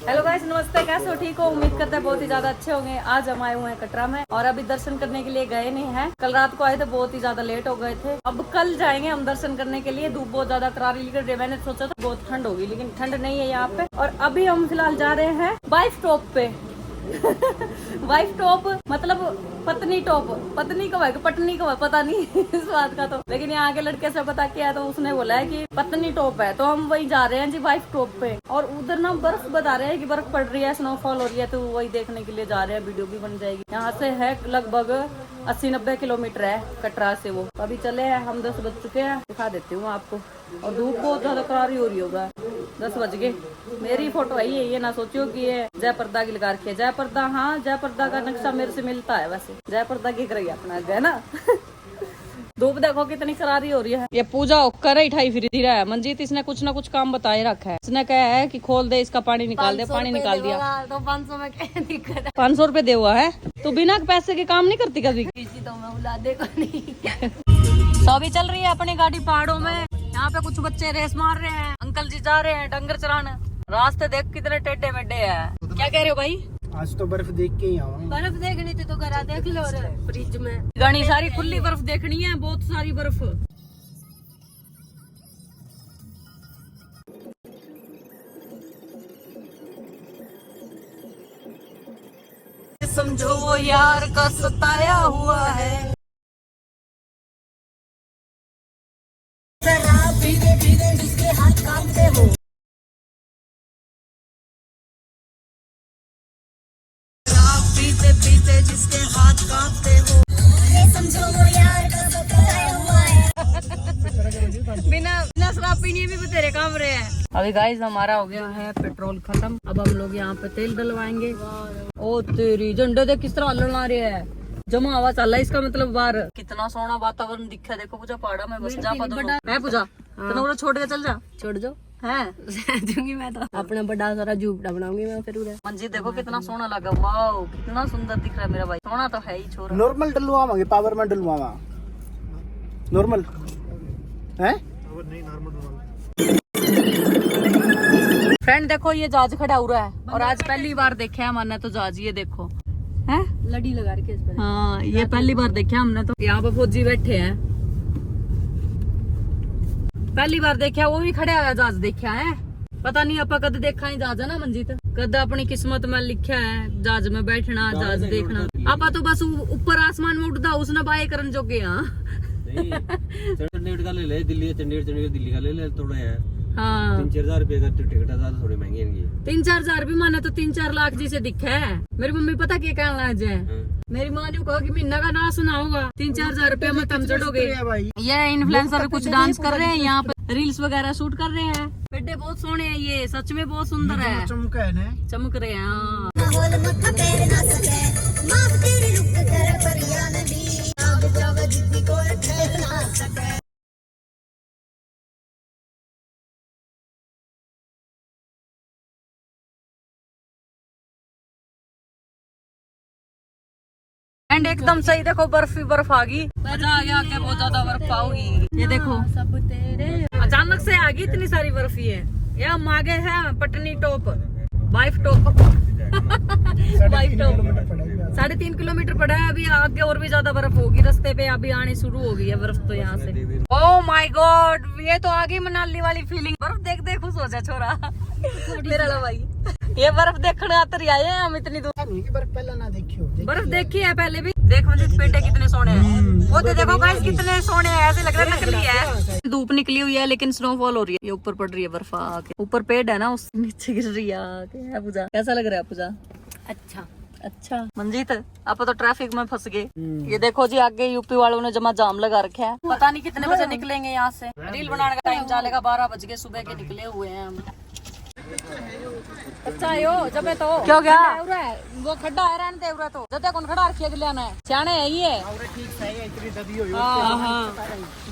Hello guys, नमस्ते। कैसे हो? ठीक हो? उम्मीद करते हैं बहुत ही ज्यादा अच्छे होंगे। आज हम आए हुए हैं कटरा में और अभी दर्शन करने के लिए गए नहीं हैं। कल रात को आए थे, बहुत ही ज्यादा लेट हो गए थे। अब कल जाएंगे हम दर्शन करने के लिए। धूप बहुत ज्यादा करारी निकल रही है। मैंने सोचा था बहुत ठंड होगी, लेकिन ठंड नहीं है यहाँ पे। और अभी हम फिलहाल जा रहे हैं वाइफ टॉप पे। वाइफ टॉप मतलब पत्नी टॉप। पत्नी को है कि पटनी को है, पता नहीं इस बात का तो। लेकिन यहाँ के लड़के से पता किया तो उसने बोला है कि पत्नी टॉप है, तो हम वही जा रहे हैं जी, वाइफ टॉप पे। और उधर ना बर्फ बता रहे हैं कि बर्फ पड़ रही है, स्नोफॉल हो रही है, तो वही देखने के लिए जा रहे हैं। वीडियो भी बन जाएगी। यहाँ से है लगभग 80-90 किलोमीटर है कटरा से वो। अभी चले हैं हम, 10 बज चुके हैं। दिखा देती हूँ आपको। और धूप बहुत ज्यादा करारी हो रही होगा। 10 बज गए। मेरी फोटो आई है, ये ना सोचियो कि ये जयपर्दा की लगा रखी है। जयपर्दा, हाँ जयपर्दा का नक्शा मेरे से मिलता है वैसे। जयपर्दा की करेगी अपना है ना। धूप देखो कितनी करारी हो रही है। ये पूजा कर ही ठाई फिर रहा है। मंजीत इसने कुछ ना कुछ काम बताए रखा है। इसने कहा है कि खोल दे इसका, पानी निकाल दे। पानी निकाल दिया तो 500 में क्या दिक्कत है? 500 रुपए दे हुआ है। तू बिना पैसे के काम नहीं करती कभी? किसी तो मैं बुला दे को नहीं। तो अभी चल रही है अपनी गाड़ी पहाड़ों में। यहाँ पे कुछ बच्चे रेस मार रहे हैं। अंकल जी जा रहे हैं डंगर चराने। रास्ते देख कितने टेढ़े मेढ़े हैं। क्या कह रहे हो भाई? आज तो बर्फ देख के ही आऊँ। बर्फ देखनी थी तो घर देख लो। फ्रिज में घनी सारी खुली बर्फ देखनी है, बहुत सारी बर्फ। समझो वो यार का सताया हुआ है। जिसके हाथ कांपते हो, पीते पीते जिसके हाथ कांपते हो, ये समझो वो यार का सताया हुआ है। बिना शराब पीने भी बतेरे काम रहे हैं। अभी गाइस हमारा हो गया है पेट्रोल खत्म। अब हम लोग यहाँ पे तेल डलवाएंगे। ओ तेरी झंडे देख किस तरह हलन आ रही है। जमा हवा चल रहा है, इसका मतलब बाहर कितना सोना वातावरण दिखा। देखो पूजा पहाड़ा में बस जा मैं पूजा तो छोड़ के चल जा। छोड़ दो है दूंगी मैं तो। अपना बड़ा सारा झूपड़ा बनाऊंगी मैं फिर उधर। मंजीत देखो कितना सोना लगा। वाओ कितना सुंदर दिख रहा है मेरा भाई। सोना तो है ही छोरा। नॉर्मल डलवावांगे, पावर में डलवावा। नॉर्मल है? नहीं नॉर्मल। फ्रेंड देखो ये जहाज खड़ा हुआ है और आज पहली बार देखा है हमने तो जहाज। ये देखो है लड़ी लगा रखी है इस पर। हाँ ये पहली बार देखा हमने तो। यहाँ पे फौजी बैठे हैं, पहली बार देखा। वो भी खड़े हुआ जहाज देखा है। पता नहीं आपा कद देखा ही जहाज है ना मंजीत। कद अपनी किस्मत में लिखा है जहाज में बैठना, जहाज देखना। आपा तो बस ऊपर आसमान में उड़ता उसने बाय करन जोगे। यहाँ चंडीगढ़ का ले ले, दिल्ली चंडीगढ़ दिल्ली का ले ले थोड़ा है। हाँ 3-4 हजार रुपए का टिकट ज्यादा थोड़ी महंगी है। 3-4 हजार भी माने तो 3-4 लाख जी से दिखा है। मेरी मम्मी पता क्या कहना है, मेरी माँ ने कहा कि महीना का ना सुना होगा 3-4 हजार रुपए में तुम चढ़ोगे। ये इन्फ्लुएंसर कुछ डांस कर रहे हैं यहाँ पे, रील्स वगैरह शूट कर रहे हैं। पेड़े बहुत सोने हैं, ये सच में बहुत सुंदर है। चमक रहे हैं। हाँ एंड एकदम सही देखो बर्फ ही बर्फ आ गई। मजा आ गया क्या? बहुत ज्यादा बर्फ आओगी। ये देखो सब तेरे अचानक से आ गई इतनी सारी बर्फ। है ये हम आगे है Patni top, wife top. Wife top 3.5 kilometre पड़ा है। अभी आगे और भी ज्यादा बर्फ होगी रास्ते पे। अभी आनी शुरू हो गई है बर्फ तो यहाँ से। ओह माय गॉड, ये तो आ गई मनाली वाली फीलिंग। बर्फ देख देख खुश हो जा छोरा मेरा भाई। ये बर्फ देखने आते आए हैं हम इतनी दूर। बर्फ पहले ना देखियो। बर्फ देखी है पहले भी। देख मुझे पेटे कितने सोने हैं। वो तो देखो गाइस कितने सोने हैं, ऐसे लग रहा है नकली है। धूप निकली हुई है लेकिन स्नोफॉल हो रही है। ये ऊपर पड़ रही है बर्फ आके। ऊपर पेड़ है ना, उस नीचे गिर रही है। पूजा कैसा लग रहा है? पूजा अच्छा मंजीत आप तो ट्रैफिक में फंस गए। ये देखो जी आगे यूपी वालों ने जमा जाम लगा रखा है। पता नहीं कितने बजे निकलेंगे यहाँ से। रील बनाने का टाइम चलेगा 12 बज के सुबह के निकले हुए हैं हम। अच्छा यो जब तो क्यों गया वो खड्डा है रहने दे तो जब कौन खड़ा रखिए लेना है सियाने है ये।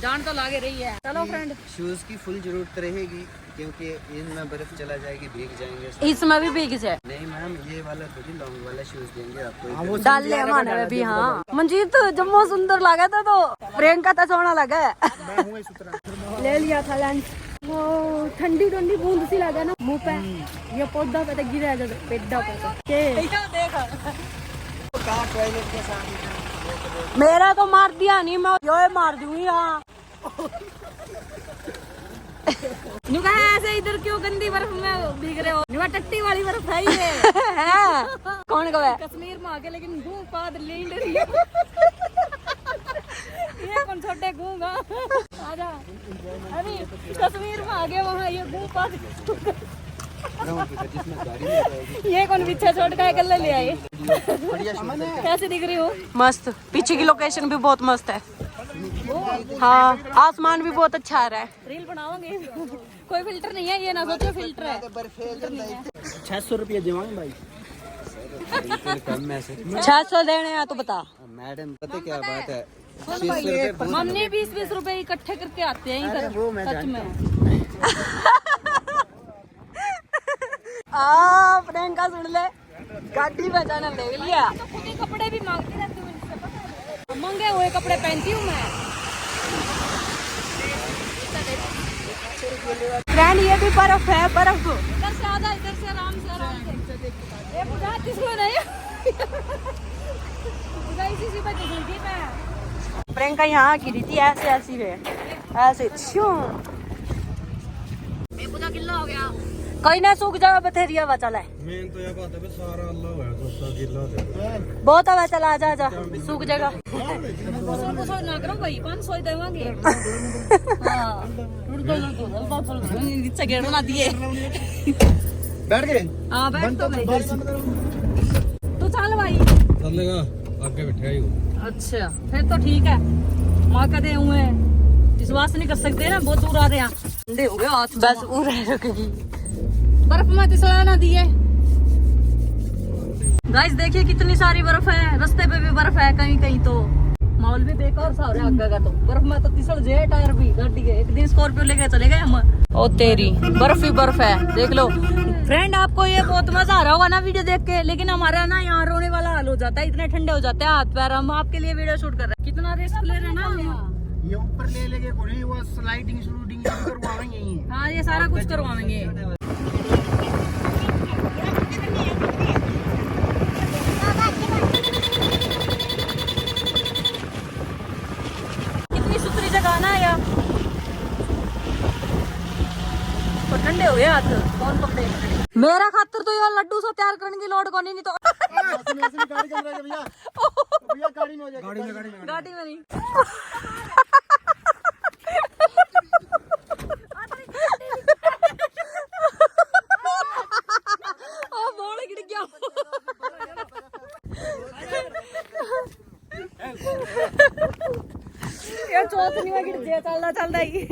जान तो लागे रही है। चलो फ्रेंड शूज की फुल जरूरत रहेगी क्योंकि इनमें बर्फ चला जाएगी, भीग जाएंगे। इसमें भी भीग जाए? नहीं मैम, ये वाला थोड़ी लॉन्ग वाला शूज देंगे आपको। डाल ले हमारे में भी। हाँ मंजीत जम्मू सुंदर लगा था तो प्रियंका तो सोना लगा। ले लिया था लंच। वो ठंडी ठंडी बूंद सी लगे ना मुंह पे, ये पौधा पे तो गिरा जाता पेड़ा पे के देखा टॉयलेट के सामने मेरा तो मार दिया नहीं, मैं यो मार दूंगी यहाँ। ऐसे इधर क्यों गंदी बर्फ में भीग रहे हो? टट्टी वाली बर्फ है ये। कौन कब है? कश्मीर में आके लेकिन घूम पाद लींड रही है। ये कौन छोटे घूंगा आजा। अरे कश्मीर में आगे वहाँ ये घूम पाद ये कौन पीछे छोड़ का कल ले आए? कैसे दिख रही हो? मस्त, पीछे की लोकेशन भी बहुत मस्त है। हाँ, आसमान भी बहुत अच्छा आ रहा है। रील बनाओगे? कोई फिल्टर नहीं है, ये ना सोचो फिल्टर है। 600 रुपये देवांगे भाई। 600 देने हैं तो बता। मैडम पता क्या बात है, हमने 20-20 रुपए इकट्ठे करके आते हैं इधर। सच में प्रियंका सुन ले, गाड़ी बचाना ले लिया। तो खुद ही कपड़े भी मांगती रहती हूँ इनसे, पता है? मंगे हुए कपड़े पहनती हूँ मैं। फ्रेंड ये भी बर्फ है, बर्फ। इधर से आजा, इधर से आराम से ये बुझा किसको नहीं। बुझा इसी से बच गई मैं। प्रियंका यहाँ गिरी थी ऐसे ऐसी है, ऐसे क्यों? ये बुझा किल्ला हो गया। कहीं ना सूख जाओ बथेरिया हवा चला है। मेन तो ये बात है सारा अल्लाह है तो सब गिल्ला हो जाएगा। बहुत हवा चला, आजा आजा सूख जाएगा। कुछ ना करो भाई, 500 ही देवांगे। हां नीचे गिरना ना दिए। बैठ गए? हां बैठ तो गए। तू चल भाई। चलेगा आगे बैठा ही हो। अच्छा फिर तो ठीक है। मां कदे हुए विश्वास नहीं कर सकते ना, बहुत दूर आ रहे हैं। ठंडे हो गए हाथ, बस उड़ रखेगी बर्फ में तिसला ना दिए। गाइस देखिए कितनी सारी बर्फ है, रास्ते पे भी बर्फ है, कहीं कहीं तो माहौल भी बेकार सा हो रहा है। आगे का तो बर्फ में तो तिसल जे टायर भी गाड़ी के। एक दिन स्कॉर्पियो लेके चले गए हम। ओ तेरी बर्फ ही बर्फ है, देख लो फ्रेंड। आपको ये बहुत मजा आ रहा होगा ना वीडियो देख के, लेकिन हमारा ना यहाँ रोने वाला हाल हो जाता है, इतने ठंडे हो जाते हैं हाथ पैर। हम आपके लिए वीडियो शूट कर रहे हैं, कितना रिस्क ले रहे हैं ना। ये ऊपर ले लेके कोई वो स्लाइडिंग स्लूडिंग करवाएंगे यही। हाँ ये सारा कुछ करवाएंगे। कितनी सुथरी जगह ना यार। तो ठंडे हो गए हाथ, कौन पकड़े? मेरा खातर तो यार लड्डू सा तैयार करने की लोड को नहीं तो। गाड़ी में नहीं। यार चौथनी में गिर जाए, चलदा चलदा ही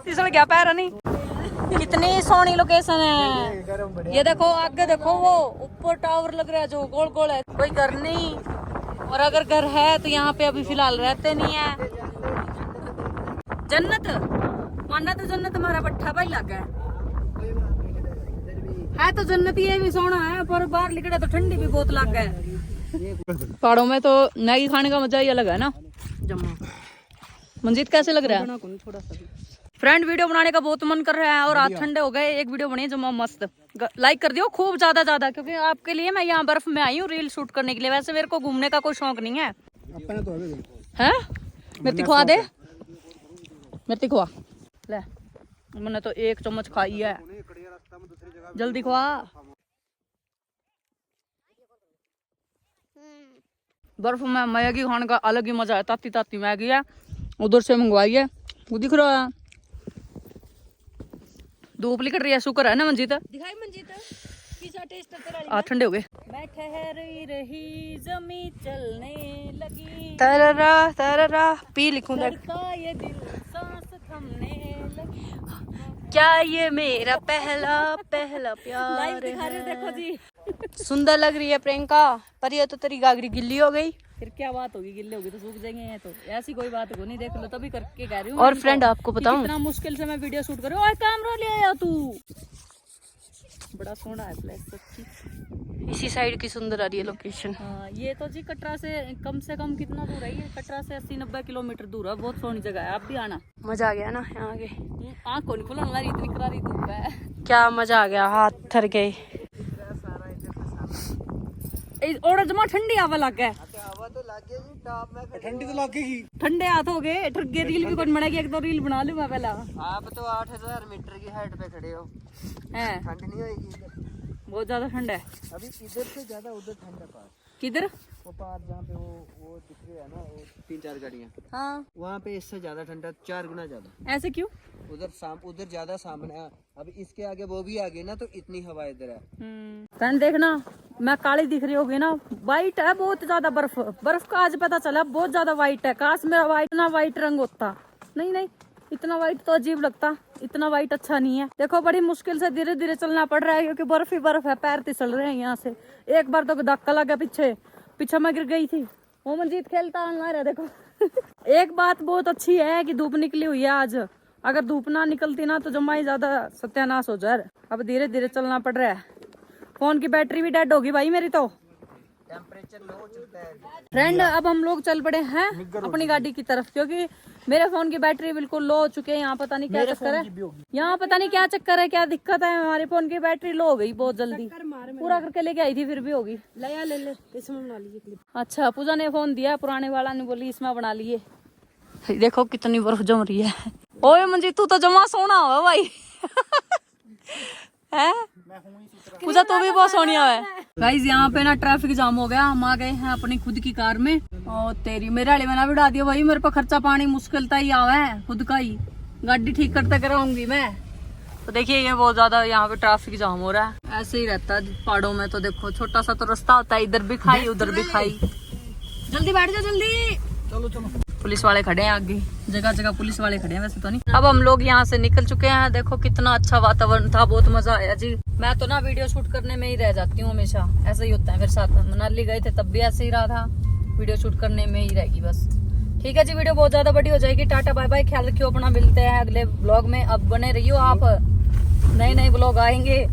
फिसल गया पैर। नहीं कितनी सोहनी लोकेशन है ये, देखो आगे देखो वो ऊपर टावर लग रहा है जो गोल गोल है। कोई घर नहीं, और अगर घर है तो यहाँ पे अभी फिलहाल रहते नहीं है। जन्नत माना तो जन्नत हमारा पट्टा भाई लगा है तो जन्नत ये भी सोना है, पर बाहर निकले तो ठंडी भी बहुत लग है। पहाड़ों में तो मैगी खाने का मजा ही अलग है ना। जम्मा मंजीत कैसे लग रहा है? थोड़ा सा फ्रेंड वीडियो बनाने का बहुत मन कर रहा है और हाथ ठंडे हो गए। एक वीडियो बनी जम्मा मस्त, लाइक कर दियो खूब ज्यादा क्योंकि आपके लिए मैं यहाँ बर्फ में आई हूँ रील शूट करने के लिए। वैसे मेरे को घूमने का कोई शौक नहीं है। हैं मिर्ची खुआ दे, मिर्ची खुआ ले। मैंने तो 1 चम्मच खाई है, जल्दी खुआ। बर्फ में मैगी खाने का अलग ही मजा है। ताती ताती मैगी है, उधर से मंगवाई है, वो दिख रहा है। धूप निकल रही है, शुक्र है ना मंजीत। दिखाई मंजीत कैसा टेस्ट है तेरा? ठंडे हो गए। मैं ठहरी रही जमी चलने लगी, तररा तररा पी लिखूं ये दिल सांस थमने लगी। क्या ये मेरा पहला प्यार लाइव दिखा रहे देखो जी। सुंदर लग रही है प्रियंका, पर ये तो तेरी गागरी गिल्ली हो गई। फिर क्या बात होगी, गिल्ले होगी तो सूख जाएंगे। तो ऐसी कोई बात हो नहीं, देख लो तभी करके कह रही हूँ। और फ्रेंड आपको बताऊं कितना मुश्किल से मैं वीडियो शूट कर रही हूँ। कैमरा ले आया तू, बड़ा सोना है प्लेस सच्ची। इसी साइड की सुंदर आ रही है लोकेशन। हाँ, ये तो जी कटरा से कम कितना दूर है ये? कटरा से 80-90 किलोमीटर दूर है। बहुत सोहनी जगह है, आप भी आना। मजा आ गया ना यहाँ आके। आँख को नहीं खुला हमारी, इतनी करारी धूप है। क्या मजा आ गया, हाथ थर गए। और जमा ठंडी हवा लग गया। हवा तो लग गई जी टॉप में। ठंडी तो लगेगी। ठंडे हाथ हो गए, ठगे रील भी कौन बनाएगी? एक दो रील बना लूं मैं पहला। आप तो 8000 मीटर की हाइट पे खड़े हो, है ठंड नहीं होगी इधर। बहुत ज्यादा ठंड है। अभी इधर से ज्यादा उधर ठंड है पास। किधर? वो पार जहाँ पे वो दिख रही है ना, वो 3-4 गाड़ियाँ, हाँ, वहाँ पे इससे ज्यादा ठंडा, 4 गुना ज्यादा। ऐसे क्यों? उधर ज्यादा सामने है। अब इसके आगे वो भी आ गई ना, तो इतनी हवा इधर है। फ्रेंड देखना, मैं काली दिख रही होगी ना, वाइट है बहुत ज्यादा। बर्फ का आज पता चला बहुत ज्यादा वाइट है। काश मेरा वाइट ना वाइट रंग होता। नहीं, इतना वाइट तो अजीब लगता। इतना वाइट अच्छा नहीं है। देखो बड़ी मुश्किल से धीरे धीरे चलना पड़ रहा है, क्योंकि बर्फ ही बर्फ है। पैर तिसल रहे हैं यहाँ से। एक बार तो धक्का लगा पीछे मैं गिर गई थी। वो मंजीत खेलता हमारा देखो। एक बात बहुत अच्छी है कि धूप निकली हुई है आज। अगर धूप ना निकलती ना तो जमा ही ज्यादा सत्यानाश हो जाए। अब धीरे धीरे चलना पड़ रहा है। फोन की बैटरी भी डेड होगी भाई मेरी तो। टेम्परेचर लो चलता है। फ्रेंड अब हम लोग चल पड़े हैं अपनी गाड़ी की तरफ, क्योंकि मेरे फोन की बैटरी बिल्कुल लो हो चुकी है। यहाँ पता नहीं क्या चक्कर है, यहाँ पता नहीं क्या चक्कर है, क्या दिक्कत है। हमारे फोन की बैटरी लो हो गई बहुत जल्दी। पूरा करके लेके आई थी, फिर भी होगी। ले इसमें बना लीजिए। अच्छा, पूजा ने फोन दिया, पुराने वाला ने बोली इसमें बना लिए। देखो कितनी बर्फ जम रही है। ओए मंजीत तू तो जमा सोना हो भाई। है पूजा तो भी बहुत सोनिया है। गाइस यहाँ पे ना ट्रैफिक जाम हो गया। हम आ गए हैं अपनी खुद की कार में। और तेरी मेरे वाले में ना बिठा दिया भाई। मेरे पर खर्चा पानी मुश्किल ही आवा है, खुद का ही गाड़ी ठीक करते कराऊंगी मैं। तो देखिए ये बहुत ज्यादा यहाँ पे ट्रैफिक जाम हो रहा है। ऐसे ही रहता है पहाड़ों में। तो देखो छोटा सा तो रास्ता होता है, इधर भी खाई उधर भी खाई। जल्दी बैठ जाओ जल्दी। चलो पुलिस वाले खड़े हैं आगे, जगह जगह पुलिस वाले खड़े हैं। वैसे तो नहीं। अब हम लोग यहाँ से निकल चुके हैं। देखो कितना अच्छा वातावरण था, बहुत मजा आया जी। मैं तो ना वीडियो शूट करने में ही रह जाती हूँ हमेशा। ऐसा ही होता है मेरे साथ। मनाली गए थे तब भी ऐसे ही रहा था, वीडियो शूट करने में ही रहेगी बस। ठीक है जी, वीडियो बहुत ज्यादा बड़ी हो जाएगी। टाटा बाय बाय, ख्याल रखियो अपना। मिलते हैं अगले ब्लॉग में। अब बने रहियो आप, नए ब्लॉग आएंगे।